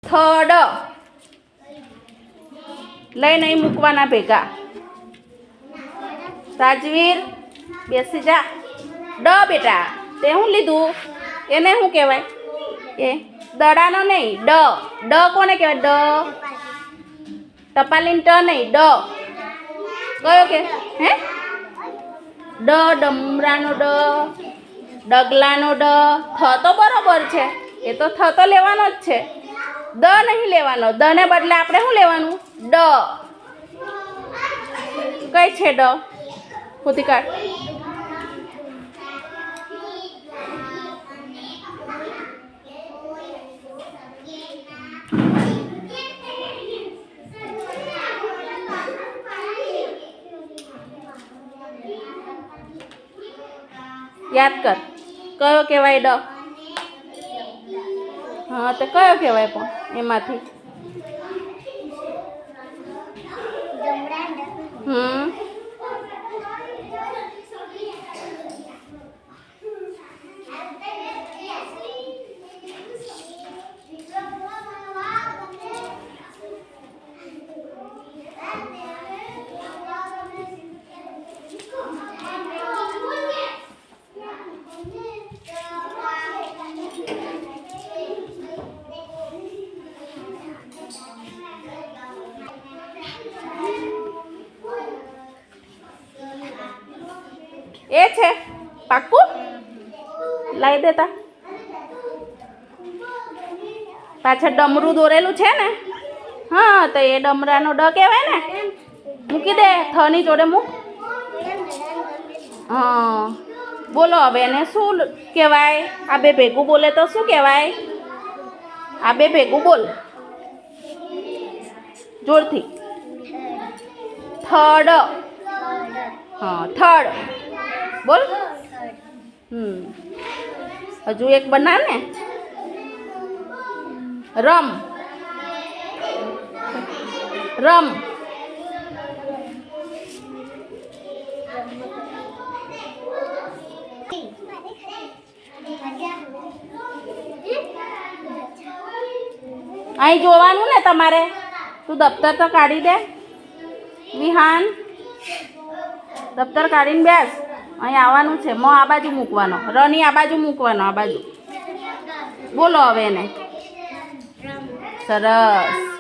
થડ લઈ નહીં મૂકવાના ભેગા. રાજવીર બેસી જા. ડ બેટા તે શું લીધું? એને શું કહેવાય? એ દડાનો નહીં, ડ. ડ કોને કહેવાય? ડ. ટપાલીન ટ નહીં, ડ. કયો કે? હે? ડ ડમરાનો ડ, ડગલાનો ડ. થ તો બરોબર છે, એ તો થ તો લેવાનો જ છે, દ નહીં લેવાનો. દ ને બદલે આપણે શું લેવાનું? ડ. કઈ છે ડ? ખોટી કાઢ. યાદ કર, કયો કહેવાય ડ? હા તો કયો કહેવાય પણ એમાંથી? એ છે પાક્કું? લાવી દેતા. પાછળ ડમરું દોરેલું છે ને? હા તો એ ડમરાનો ડ કહેવાય ને. મૂકી દે, થની જોડે મૂક. હા બોલો હવે એને શું કહેવાય? આ બે ભેગું બોલે તો શું કહેવાય? આ બે ભેગું બોલ જોરથી. થડ. હા થડ બોલ. હજુ એક બનાવ ને. રમ. રમ. અહીં જોવાનું ને તમારે. તું દફતર તો કાઢી દે વિહાન. દફતર કાઢીને બેસ. અહીં આવવાનું છે. મ આ બાજુ મૂકવાનો, રની આ બાજુ મૂકવાનો, આ બાજુ. બોલો હવે એને. સરસ.